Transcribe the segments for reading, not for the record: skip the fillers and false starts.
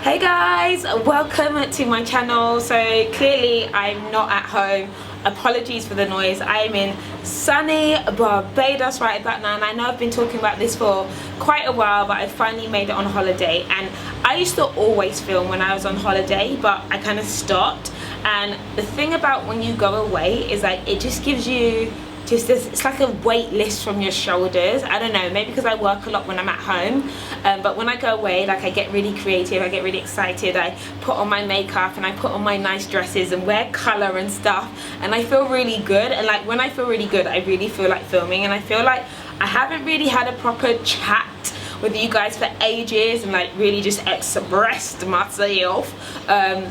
Hey guys, welcome to my channel. So clearly I'm not at home. Apologies for the noise. I am in sunny Barbados right about now, and I know I've been talking about this for quite a while, but I finally made it on holiday. And I used to always film when I was on holiday, but I kind of stopped. And the thing about when you go away is like it just gives you just this, it's like a weight lifts from your shoulders. I don't know, maybe because I work a lot when I'm at home, but when I go away, like I get really creative, I get really excited, I put on my makeup and I put on my nice dresses and wear colour and stuff, and I feel really good. And like when I feel really good, I really feel like filming, and I feel like I haven't really had a proper chat with you guys for ages and like really just expressed myself,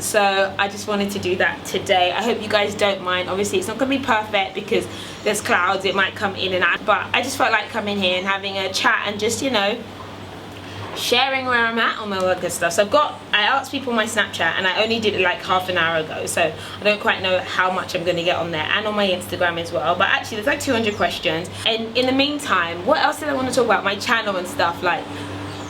so I just wanted to do that today. I hope you guys don't mind. Obviously it's not gonna be perfect because there's clouds, it might come in and out, but I just felt like coming here and having a chat and just, you know, sharing where I'm at on my work and stuff. So I asked people my Snapchat, and I only did it like half an hour ago, so I don't quite know how much I'm going to get on there, and on my Instagram as well. But actually there's like 200 questions, and in the meantime, what else did I want to talk about? My channel and stuff. Like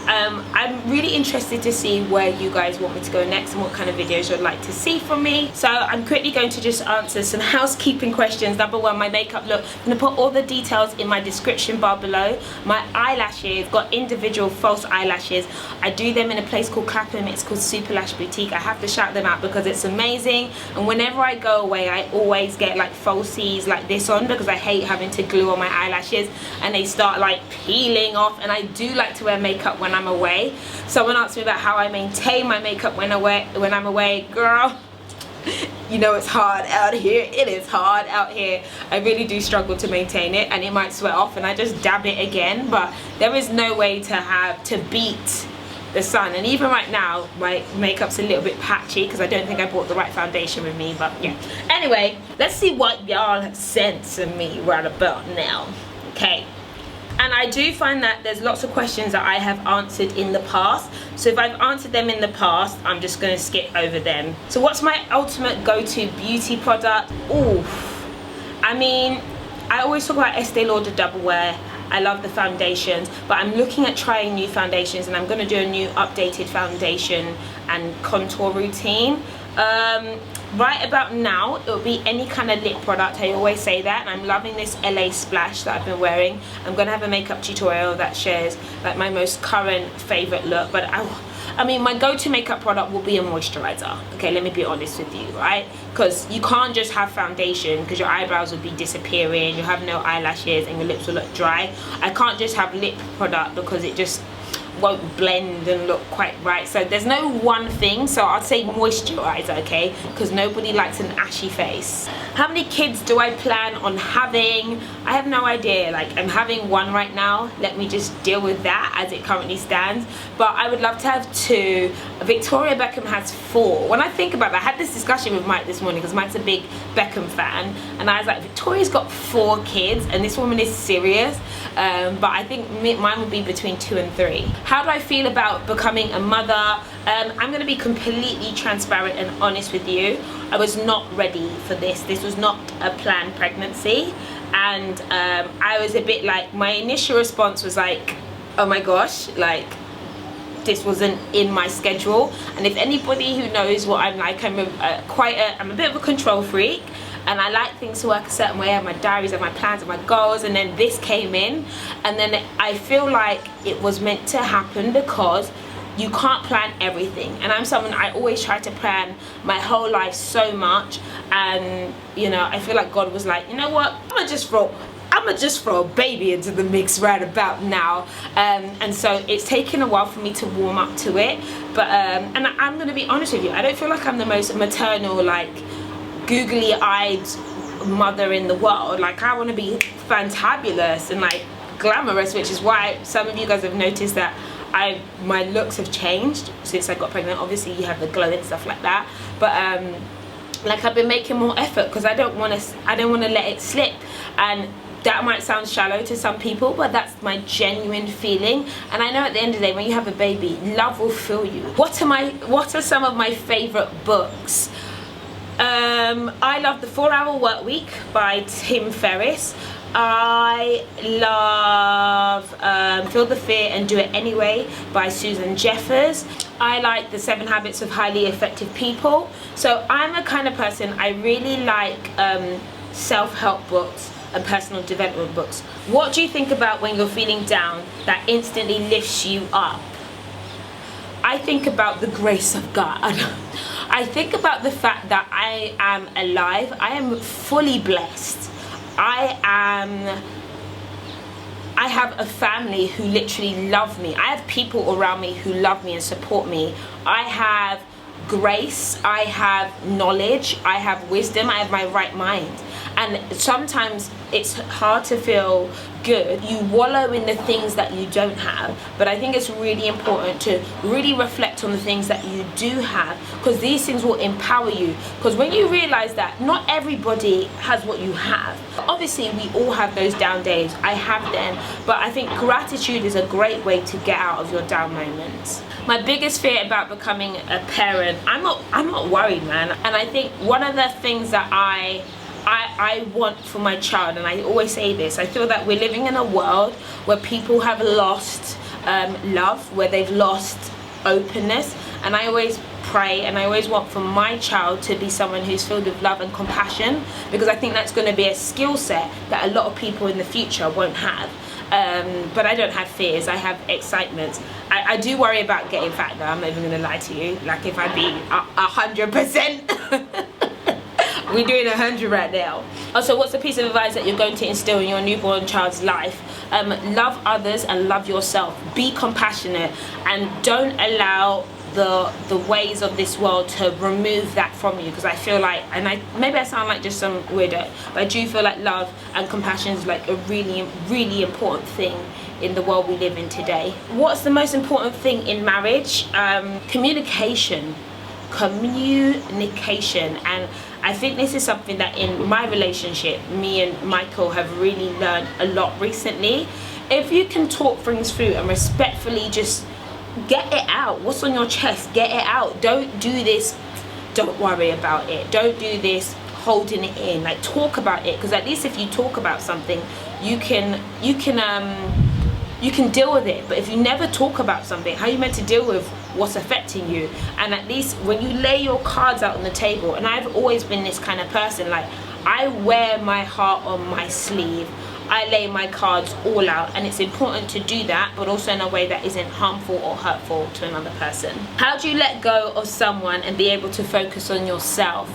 I'm really interested to see where you guys want me to go next and what kind of videos you'd like to see from me. So I'm quickly going to just answer some housekeeping questions. Number one, my makeup look. I'm going to put all the details in my description bar below. My eyelashes, got individual false eyelashes. I do them in a place called Clapham. It's called Super Lash Boutique. I have to shout them out because it's amazing, and whenever I go away I always get like falsies like this on because I hate having to glue on my eyelashes and they start like peeling off. And I do like to wear makeup when I'm away. Someone asked me about how I maintain my makeup when I'm away. Girl, you know it's hard out here. It is hard out here. I really do struggle to maintain it, and it might sweat off and I just dab it again, but there is no way to beat the sun. And even right now my makeup's a little bit patchy because I don't think I bought the right foundation with me, but yeah. Anyway, let's see what y'all have sent to me right about now. Okay. And I do find that there's lots of questions that I have answered in the past. So if I've answered them in the past, I'm just going to skip over them. So what's my ultimate go-to beauty product? Oof. I mean, I always talk about Estee Lauder Double Wear. I love the foundations, but I'm looking at trying new foundations, and I'm going to do a new updated foundation and contour routine. Right about now it will be any kind of lip product. I always say that, and I'm loving this LA Splash that I've been wearing. I'm gonna have a makeup tutorial that shares like my most current favorite look, but I mean my go-to makeup product will be a moisturizer. Okay, let me be honest with you, right? Because you can't just have foundation because your eyebrows will be disappearing, you'll have no eyelashes, and your lips will look dry. I can't just have lip product because it just won't blend and look quite right. So there's no one thing, so I'd say moisturizer, okay, because nobody likes an ashy face. How many kids do I plan on having? I have no idea. Like, I'm having one right now. Let me just deal with that as it currently stands, but I would love to have two. Victoria Beckham has 4. When I think about that, I had this discussion with Mike this morning because Mike's a big Beckham fan, and I was like, Victoria's got 4 kids and this woman is serious. But I think mine would be between 2 and 3. How do I feel about becoming a mother? I'm going to be completely transparent and honest with you. I was not ready for this. This was not a planned pregnancy, and I was a bit like, my initial response was like, oh my gosh, like this wasn't in my schedule. And if anybody who knows what I'm like, I'm a bit of a control freak, and I like things to work a certain way. I have my diaries and my plans and my goals, and then this came in, and then I feel like it was meant to happen because you can't plan everything. And I'm someone, I always try to plan my whole life so much, and you know, I feel like God was like, you know what, I'm gonna just throw a baby into the mix right about now. And so it's taken a while for me to warm up to it, but and I'm gonna be honest with you, I don't feel like I'm the most maternal, like googly-eyed mother in the world. Like, I want to be fantabulous and like glamorous, which is why some of you guys have noticed that my looks have changed since I got pregnant. Obviously you have the glow and stuff like that, but like I've been making more effort because I don't want to let it slip. And that might sound shallow to some people, but that's my genuine feeling. And I know at the end of the day, when you have a baby, love will fill you. What are some of my favorite books? I love The 4-Hour Workweek by Tim Ferriss. I love Feel the Fear and Do It Anyway by Susan Jeffers. I like the 7 Habits of Highly Effective People. So I'm a kind of person, I really like self-help books and personal development books. What do you think about when you're feeling down that instantly lifts you up? I think about the grace of God. I think about the fact that I am alive. I am fully blessed. I have a family who literally love me. I have people around me who love me and support me. I have grace, I have knowledge, I have wisdom, I have my right mind. And sometimes it's hard to feel good. You wallow in the things that you don't have, but I think it's really important to really reflect on the things that you do have, because these things will empower you. Because when you realize that not everybody has what you have, obviously we all have those down days. I have them, but I think gratitude is a great way to get out of your down moments. My biggest fear about becoming a parent, I'm not worried, man. And I think one of the things that I want for my child, and I always say this, I feel that we're living in a world where people have lost love, where they've lost openness, and I always pray and I always want for my child to be someone who's filled with love and compassion, because I think that's going to be a skill set that a lot of people in the future won't have. But I don't have fears, I have excitements. I do worry about getting fat though, I'm not even going to lie to you. Like if I'd be 100%. We're doing 100 right now. Also, what's the piece of advice that you're going to instill in your newborn child's life? Love others and love yourself. Be compassionate and don't allow the ways of this world to remove that from you, because I feel like, and maybe I sound like just some weirdo, but I do feel like love and compassion is like a really, really important thing in the world we live in today. What's the most important thing in marriage? Communication. And I think this is something that in my relationship, me and Michael have really learned a lot recently. If you can talk things through and respectfully just get it out, what's on your chest, get it out. Don't do this, don't worry about it. Don't do this holding it in. Like, talk about it, because at least if you talk about something, you can deal with it. But if you never talk about something, how are you meant to deal with what's affecting you? And at least when you lay your cards out on the table, and I've always been this kind of person, like I wear my heart on my sleeve, I lay my cards all out, and it's important to do that, but also in a way that isn't harmful or hurtful to another person. How do you let go of someone and be able to focus on yourself?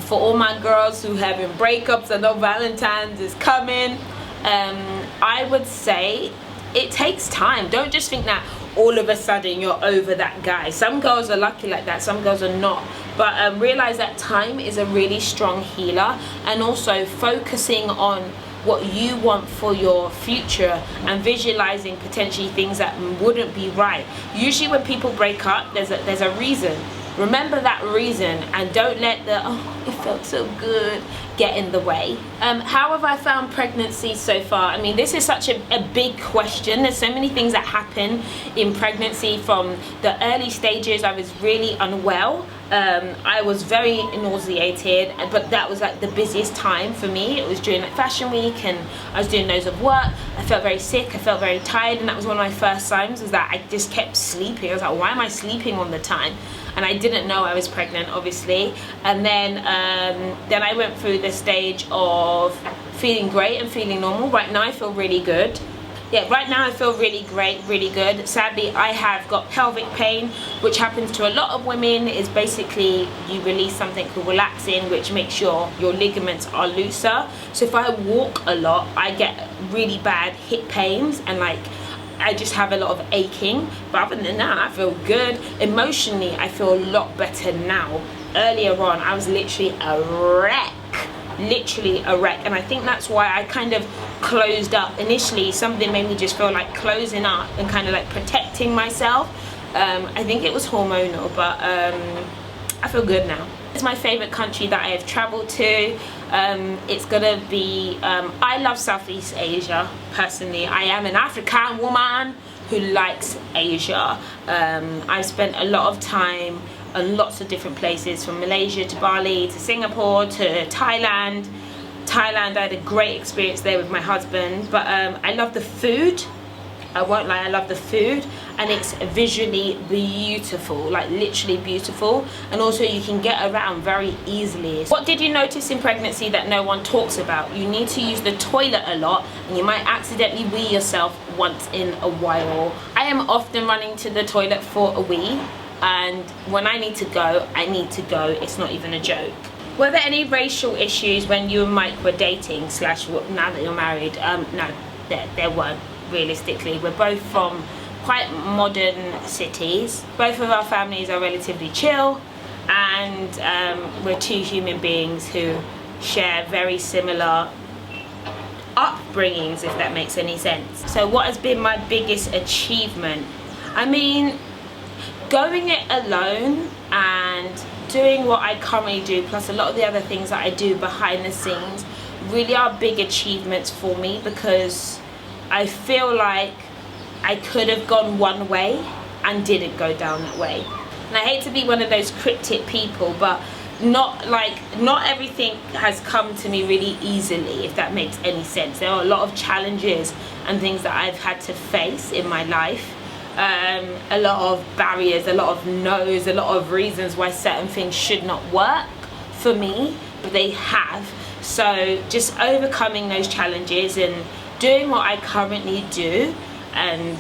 For all my girls who are having breakups, I know Valentine's is coming, I would say it takes time. Don't just think that all of a sudden you're over that guy. Some girls are lucky like that, some girls are not. But realize that time is a really strong healer, and also focusing on what you want for your future and visualizing potentially things that wouldn't be right. Usually when people break up, there's a reason. Remember that reason, and don't let the "oh, it felt so good" get in the way. How have I found pregnancy so far? I mean, this is such a big question. There's so many things that happen in pregnancy. From the early stages, I was really unwell. I was very nauseated, but that was like the busiest time for me. It was during like fashion week, and I was doing loads of work. I felt very sick, I felt very tired, and that was one of my first signs, was that I just kept sleeping. I was like, why am I sleeping all the time? And I didn't know I was pregnant, obviously. And then I went through the stage of feeling great and feeling normal. Right now I feel really good. Yeah, right now I feel really great, really good. Sadly, I have got pelvic pain, which happens to a lot of women. Is basically you release something called relaxin, which makes your ligaments are looser. So if I walk a lot, I get really bad hip pains, and like I just have a lot of aching. But other than that, I feel good. Emotionally, I feel a lot better now. Earlier on, I was literally a wreck. And I think that's why I kind of closed up. Initially, something made me just feel like closing up and kind of like protecting myself. I think it was hormonal, but I feel good now. It's my favorite country that I have traveled to. It's gonna be, I love Southeast Asia personally. I am an African woman who likes Asia. I've spent a lot of time in lots of different places, from Malaysia to Bali to Singapore to Thailand. I had a great experience there with my husband. But I love the food. I won't lie, I love the food, and it's visually beautiful, like literally beautiful, and also you can get around very easily. What did you notice in pregnancy that no one talks about? You need to use the toilet a lot, and you might accidentally wee yourself once in a while. I am often running to the toilet for a wee, and when I need to go, I need to go. It's not even a joke. Were there any racial issues when you and Mike were dating / now that you're married? No, there weren't. Realistically, we're both from quite modern cities. Both of our families are relatively chill, and we're two human beings who share very similar upbringings, if that makes any sense. So what has been my biggest achievement? I mean, going it alone and doing what I currently do, plus a lot of the other things that I do behind the scenes, really are big achievements for me, because I feel like I could have gone one way and didn't go down that way. And I hate to be one of those cryptic people, but not everything has come to me really easily, if that makes any sense. There are a lot of challenges and things that I've had to face in my life. A lot of barriers, a lot of no's, a lot of reasons why certain things should not work for me, but they have. So just overcoming those challenges and doing what I currently do, and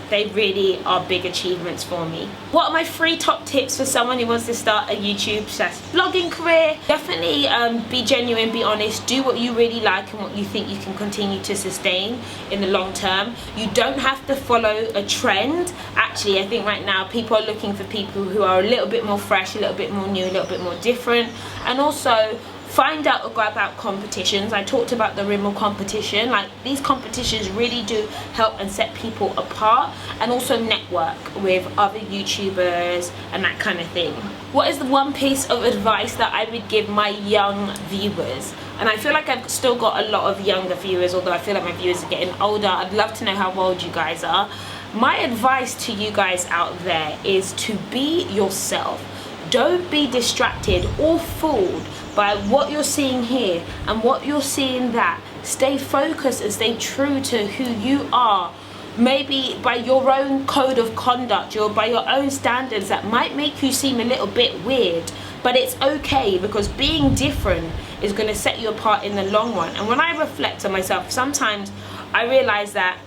they really are big achievements for me. What are my 3 top tips for someone who wants to start a YouTube / vlogging career? Definitely be genuine, be honest, do what you really like and what you think you can continue to sustain in the long term. You don't have to follow a trend. Actually, I think right now people are looking for people who are a little bit more fresh, a little bit more new, a little bit more different, and also find out about competitions. I talked about the Rimmel competition. Like, these competitions really do help and set people apart, and also network with other YouTubers and that kind of thing. What is the one piece of advice that I would give my young viewers? And I feel like I've still got a lot of younger viewers, although I feel like my viewers are getting older. I'd love to know how old you guys are. My advice to you guys out there is to be yourself. Don't be distracted or fooled by what you're seeing here and what you're seeing that. Stay focused and stay true to who you are. Maybe by your own code of conduct, or by your own standards that might make you seem a little bit weird, but it's okay, because being different is going to set you apart in the long run. And when I reflect on myself, sometimes I realize that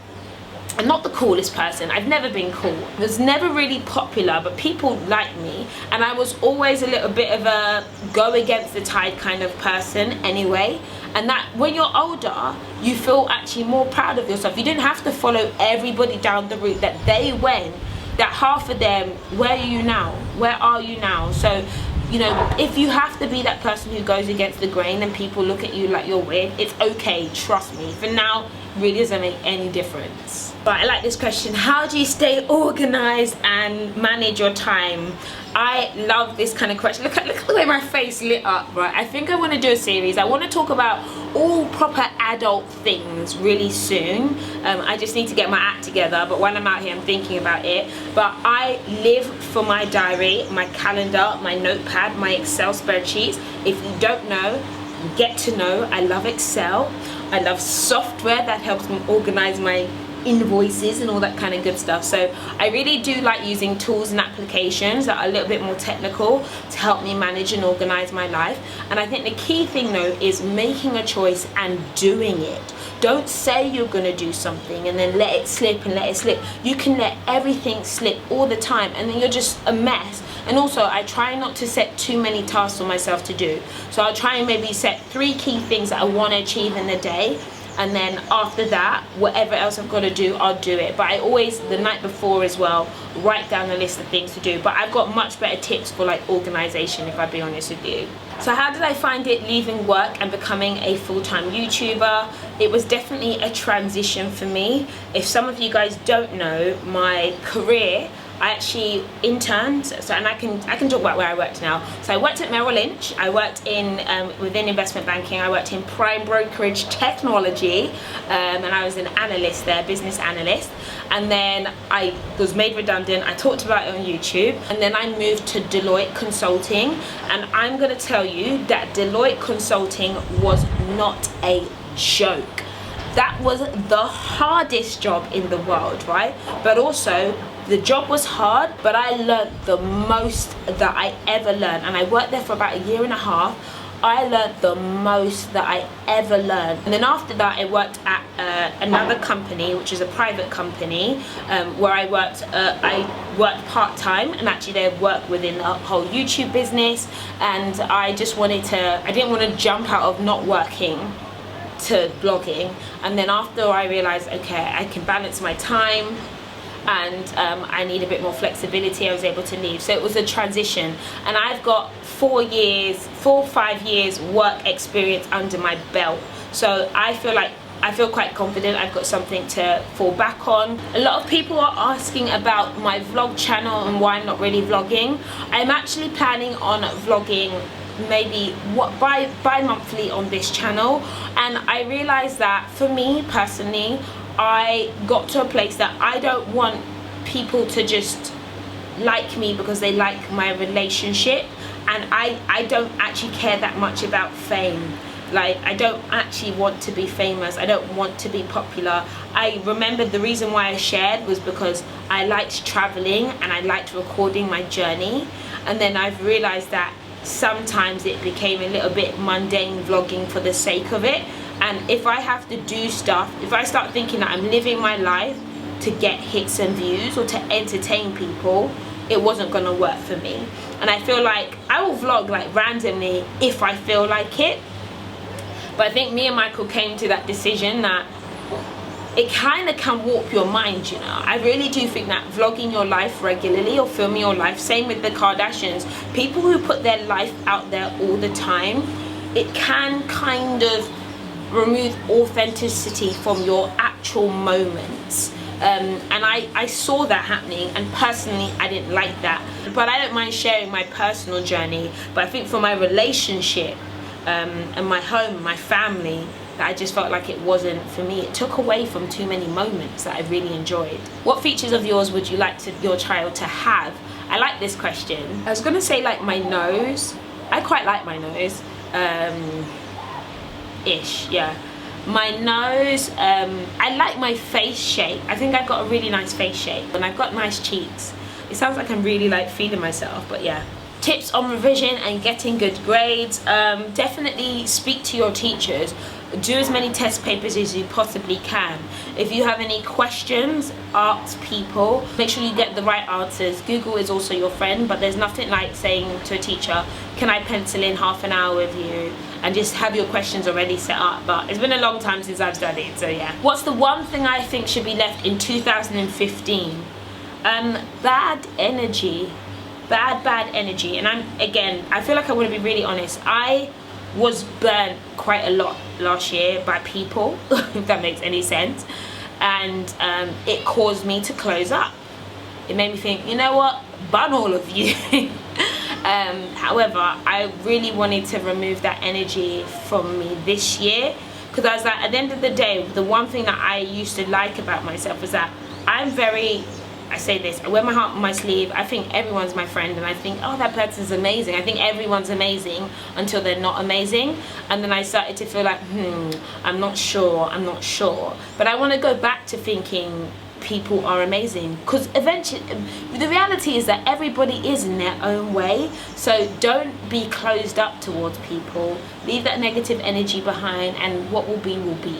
I'm not the coolest person. I've never been cool. I was never really popular, but people like me, and I was always a little bit of a go against the tide kind of person anyway. And that when you're older, you feel actually more proud of yourself. You didn't have to follow everybody down the route that they went. That half of them, where are you now? Where are you now? So, you know, if you have to be that person who goes against the grain and people look at you like you're weird, it's okay, trust me. For now, really doesn't make any difference. But I like this question. How do you stay organized and manage your time? I love this kind of question. Look at the way my face lit up, right? I think I want to do a series. I want to talk about all proper adult things really soon. I just need to get my act together, but when I'm out here I'm thinking about it. But I live for my diary, my calendar, my notepad, my Excel spreadsheets. If you don't know, get to know. I love Excel. I love software that helps me organize my invoices and all that kind of good stuff. So I really do like using tools and applications that are a little bit more technical to help me manage and organize my life. And I think the key thing though is making a choice and doing it. Don't say you're going to do something and then let it slip and let it slip. You can let everything slip all the time, and then you're just a mess. And also, I try not to set too many tasks for myself to do. So I'll try and maybe set 3 key things that I want to achieve in the day, and then after that, whatever else I've got to do, I'll do it. But I always, the night before as well, write down a list of things to do. But I've got much better tips for like organization, if I'll be honest with you. So how did I find it leaving work and becoming a full-time YouTuber? It was definitely a transition for me. If some of you guys don't know, my career, I actually interned, and I can talk about where I worked now. So I worked at Merrill Lynch. I worked in within investment banking. I worked in prime brokerage technology, and I was an analyst there, business analyst. And then I was made redundant. I talked about it on YouTube, and then I moved to Deloitte Consulting. And I'm going to tell you that Deloitte Consulting was not a joke. that was the hardest job in the world, right? But also the job was hard, but I learned the most that I ever learned, and I worked there for about 1.5 years. I learned the most that I ever learned. And then after that, I worked at another company, which is a private company, where I worked part-time, and actually they work within the whole YouTube business. And I didn't want to jump out of not working to blogging. And then after I realized, okay, I can balance my time, and I need a bit more flexibility, I was able to leave. So it was a transition, and I've got 4 or 5 years work experience under my belt. So I feel quite confident. I've got something to fall back on. A lot of people are asking about my vlog channel and why I'm not really vlogging. I'm actually planning on vlogging maybe bi-monthly on this channel, and I realized that for me personally, I got to a place that I don't want people to just like me because they like my relationship, and I don't actually care that much about fame. Like, I don't actually want to be famous, I don't want to be popular. I remember the reason why I shared was because I liked traveling and I liked recording my journey, and then I've realized that sometimes it became a little bit mundane vlogging for the sake of it. And if I have to do stuff, if I start thinking that I'm living my life to get hits and views or to entertain people, it wasn't gonna work for me. And I feel like I will vlog like randomly if I feel like it. But I think me and Michael came to that decision that it kind of can warp your mind, you know. I really do think that vlogging your life regularly or filming your life, same with the Kardashians, people who put their life out there all the time, it can kind of remove authenticity from your actual moments. And I saw that happening, and personally I didn't like that. But I don't mind sharing my personal journey, but I think for my relationship and my home, my family, that I just felt like it wasn't for me. It took away from too many moments that I really enjoyed. What features of yours would you like your child to have? I like this question. I was gonna say like my nose. I quite like my nose. Ish, yeah. My nose, I like my face shape. I think I've got a really nice face shape, and I've got nice cheeks. It sounds like I'm really like feeling myself, but yeah. Tips on revision and getting good grades. Definitely speak to your teachers. Do as many test papers as you possibly can. If you have any questions, ask people. Make sure you get the right answers. Google is also your friend, but there's nothing like saying to a teacher, can I pencil in half an hour with you? And just have your questions already set up. But it's been a long time since I've studied, so yeah. What's the one thing I think should be left in 2015? Bad energy. Bad energy. And I feel like I want to be really honest. I was burnt quite a lot last year by people, if that makes any sense, and it caused me to close up. It made me think, you know what, bun all of you. However, I really wanted to remove that energy from me this year, because I was like, at the end of the day, the one thing that I used to like about myself was that I say this, I wear my heart on my sleeve. I think everyone's my friend, and I think, oh, that person's amazing. I think everyone's amazing until they're not amazing. And then I started to feel like, I'm not sure. But I want to go back to thinking people are amazing, because eventually, the reality is that everybody is in their own way. So don't be closed up towards people. Leave that negative energy behind, and what will be will be.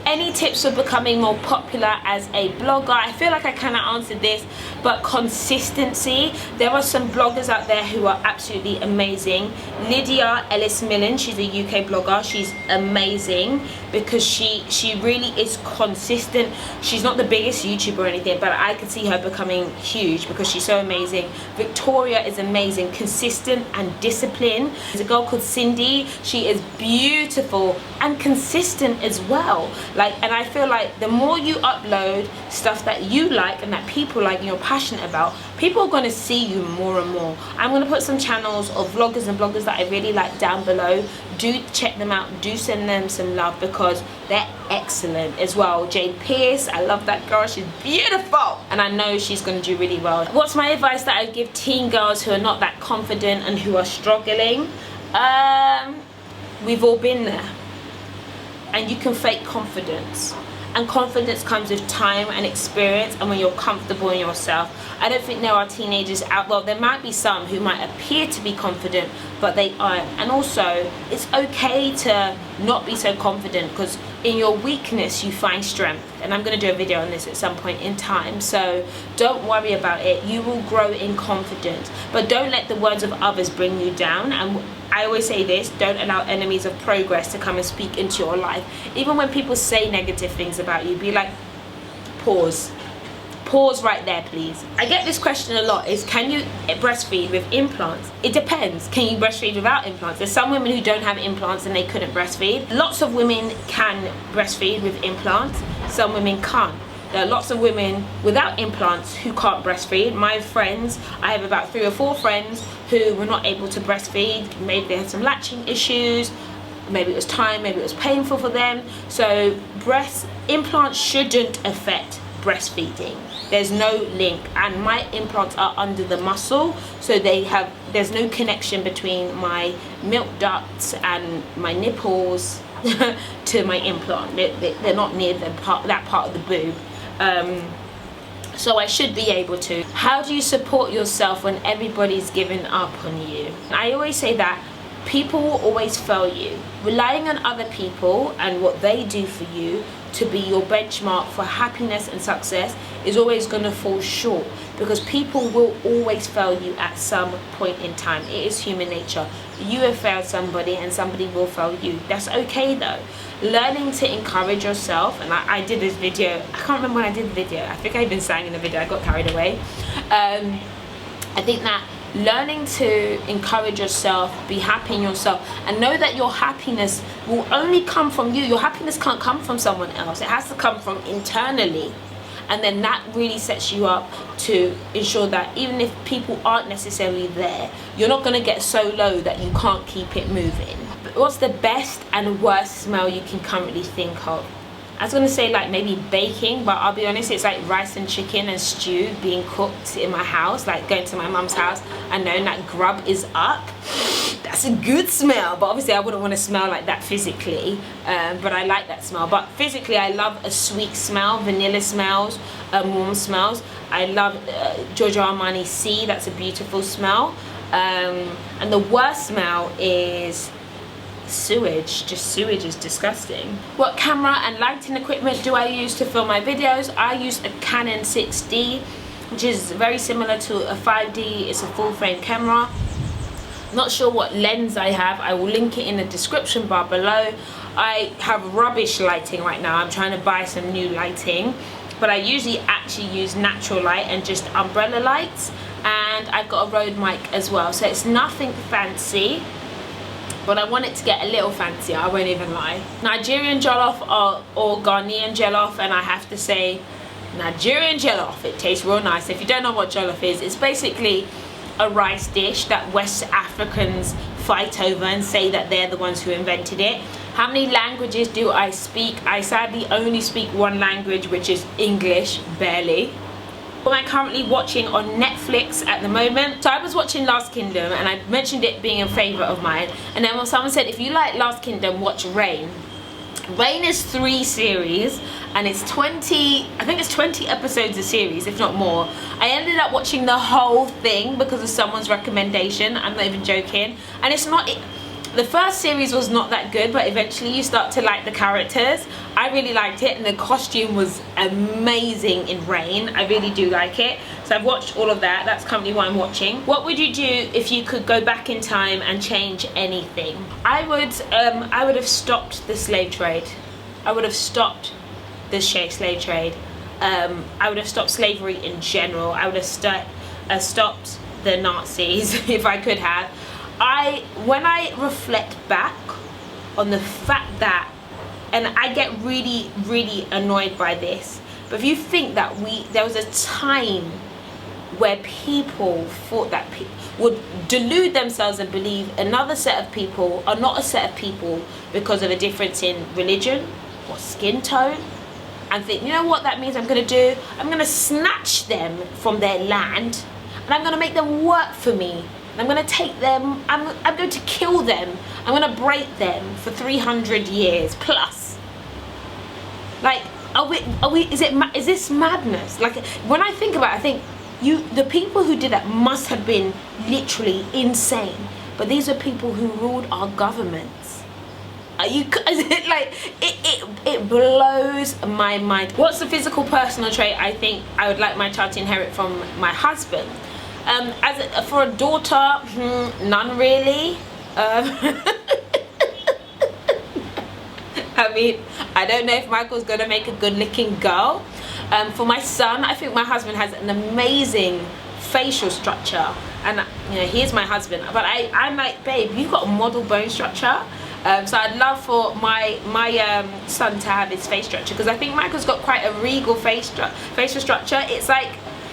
Any tips for becoming more popular as a blogger? I feel like I kind of answered this, but consistency. There are some bloggers out there who are absolutely amazing. Lydia Ellis-Millen, she's a UK blogger. She's amazing because she really is consistent. She's not the biggest YouTuber or anything, but I could see her becoming huge because she's so amazing. Victoria is amazing, consistent and disciplined. There's a girl called Cindy. She is beautiful and consistent as well. And I feel like the more you upload stuff that you like and that people like and you're passionate about, people are going to see you more and more. I'm going to put some channels of vloggers and bloggers that I really like down below. Do check them out. Do send them some love because they're excellent as well. Jade Pierce, I love that girl. She's beautiful. And I know she's going to do really well. What's my advice that I give teen girls who are not that confident and who are struggling? We've all been there. and you can fake confidence. And confidence comes with time and experience, and when you're comfortable in yourself. I don't think there are teenagers out, well, there might be some who might appear to be confident, but they aren't. And also, it's okay to not be so confident, because in your weakness you find strength. And I'm going to do a video on this at some point in time, so don't worry about it. You will grow in confidence, but don't let the words of others bring you down. And I always say this, don't allow enemies of progress to come and speak into your life. Even when people say negative things about you, be like, pause right there, please. I get this question a lot, is can you breastfeed with implants? It depends. Can you breastfeed without implants? There's some women who don't have implants and they couldn't breastfeed. Lots of women can breastfeed with implants, some women can't. There are lots of women without implants who can't breastfeed. My friends, I have about 3 or 4 friends who were not able to breastfeed. Maybe they had some latching issues, maybe it was time, maybe it was painful for them. So breast implants shouldn't affect breastfeeding. There's no link, and my implants are under the muscle, so there's no connection between my milk ducts and my nipples to my implant. They're not near that part of the boob. So I should be able to. How do you support yourself when everybody's given up on you? I always say that people will always fail you. Relying on other people and what they do for you to be your benchmark for happiness and success is always going to fall short, because people will always fail you at some point in time. It is human nature. You have failed somebody and somebody will fail you. That's okay though. Learning to encourage yourself, and I did this video, I can't remember when I did the video, I think I even sang in the video, I got carried away. I think that learning to encourage yourself, be happy in yourself, and know that your happiness will only come from you. Your happiness can't come from someone else. It has to come from internally. And then that really sets you up to ensure that even if people aren't necessarily there, you're not going to get so low that you can't keep it moving. But what's the best and worst smell you can currently think of? I was going to say like maybe baking, but I'll be honest, it's like rice and chicken and stew being cooked in my house, like going to my mum's house and knowing that grub is up. That's a good smell, but obviously I wouldn't want to smell like that physically, but I like that smell. But physically I love a sweet smell, vanilla smells, warm smells. I love Giorgio Armani C, that's a beautiful smell. And the worst smell is sewage. Just sewage is disgusting. What camera and lighting equipment do I use to film my videos? I use a Canon 6D, which is very similar to a 5D. It's a full frame camera. Not sure what lens I have. I will link it in the description bar below. I have rubbish lighting right now. I'm trying to buy some new lighting, but I usually actually use natural light and just umbrella lights, and I've got a Rode mic as well, so it's nothing fancy, but I want it to get a little fancier, I won't even lie. Nigerian jollof or Ghanaian jollof, and I have to say Nigerian jollof, it tastes real nice. If you don't know what jollof is, it's basically a rice dish that West Africans fight over and say that they're the ones who invented it. How many languages do I speak? I sadly only speak one language, which is English, barely. What am I currently watching on Netflix at the moment? So I was watching Last Kingdom, and I mentioned it being a favourite of mine, and then when someone said, if you like Last Kingdom, watch Reign. Reign is 3 series, and it's 20, I think it's 20 episodes a series, if not more. I ended up watching the whole thing because of someone's recommendation. I'm not even joking. And it's not, the first series was not that good, but eventually you start to like the characters. I really liked it, and the costume was amazing in Reign. I really do like it. So I've watched all of that. That's currently what I'm watching. What would you do if you could go back in time and change anything? I would have stopped the slave trade. I would have stopped the slave trade. I would have stopped slavery in general. I would have stopped the Nazis if I could have. When I reflect back on the fact that, and I get really, really annoyed by this, but if you think that there was a time where people thought that would delude themselves and believe another set of people are not a set of people because of a difference in religion or skin tone, and think, you know what that means I'm going to do? I'm going to snatch them from their land, and I'm going to make them work for me. I'm going to take them, I'm going to kill them, I'm going to break them for 300 years plus. is this madness? Like, when I think about it, I think the people who did that must have been literally insane. But these are people who ruled our governments. It blows my mind. What's the physical personal trait I think I would like my child to inherit from my husband? For a daughter, none really. I mean, I don't know if Michael's gonna make a good looking girl. For my son, I think my husband has an amazing facial structure, and you know, he is my husband, but I'm like, babe, you've got a model bone structure. So I'd love for my son to have his face structure, because I think Michael's got quite a regal facial structure. It's like,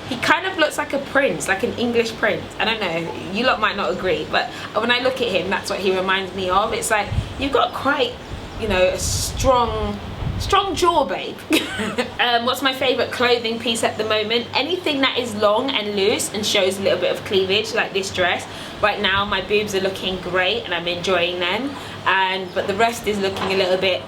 he kind of looks like a prince, like an English prince. I don't know, you lot might not agree, but when I look at him, that's what he reminds me of. It's like, you've got quite, you know, a strong jaw, babe. What's my favorite clothing piece at the moment? Anything that is long and loose and shows a little bit of cleavage, like this dress. Right now my boobs are looking great and I'm enjoying them, but the rest is looking a little bit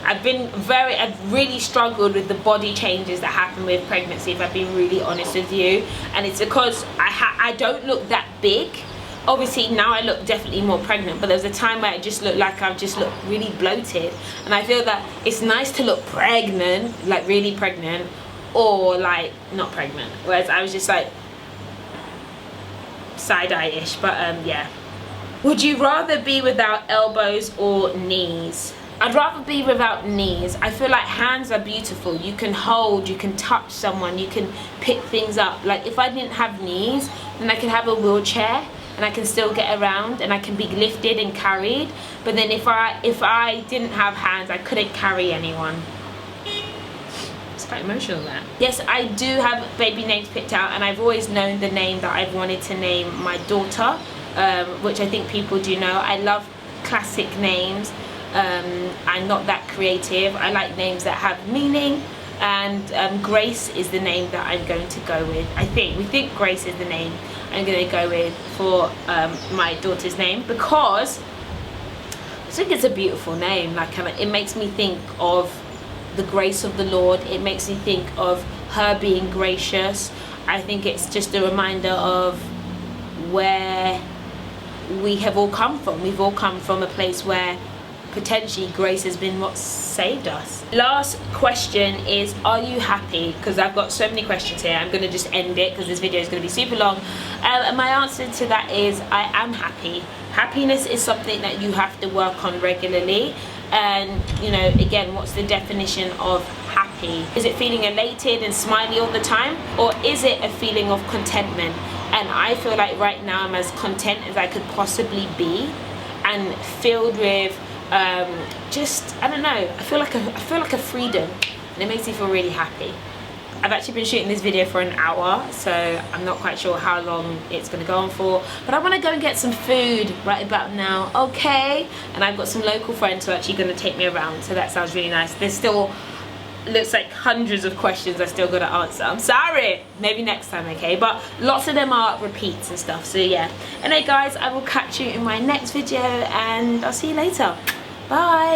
I've really struggled with the body changes that happen with pregnancy, if I've been really honest with you, and it's because I don't look that big. Obviously now I look definitely more pregnant, but there was a time where I just looked like I've just looked really bloated, and I feel that it's nice to look pregnant, like really pregnant, or like not pregnant, whereas I was just like side-eye-ish. But yeah. Would you rather be without elbows or knees? I'd rather be without knees. I feel like hands are beautiful. You can hold, you can touch someone, you can pick things up. Like, if I didn't have knees, then I could have a wheelchair and I can still get around and I can be lifted and carried. But then if I didn't have hands, I couldn't carry anyone. It's quite emotional, that. Yes, I do have baby names picked out, and I've always known the name that I've wanted to name my daughter, which I think people do know. I love classic names. I'm not that creative. I like names that have meaning, and Grace is the name that I'm going to go with. We think Grace is the name I'm going to go with for my daughter's name, because I think it's a beautiful name. Like, it makes me think of the grace of the Lord. It makes me think of her being gracious. I think it's just a reminder of where we have all come from. We've all come from a place where potentially grace has been what saved us. Last question is, are you happy? Because I've got so many questions here. I'm going to just end it because this video is going to be super long. And my answer to that is, I am happy. Happiness is something that you have to work on regularly. And, you know, again, what's the definition of happy? Is it feeling elated and smiley all the time? Or is it a feeling of contentment? And I feel like right now I'm as content as I could possibly be, and filled with just, I don't know, I feel like a freedom, and it makes me feel really happy. I've actually been shooting this video for an hour, so I'm not quite sure how long it's going to go on for, but I want to go and get some food right about now, okay? And I've got some local friends who are actually going to take me around, so that sounds really nice. There's still, looks like hundreds of questions I still got to answer. I'm sorry, maybe next time, okay? But lots of them are repeats and stuff, so yeah. Anyway guys, I will catch you in my next video, and I'll see you later. Bye.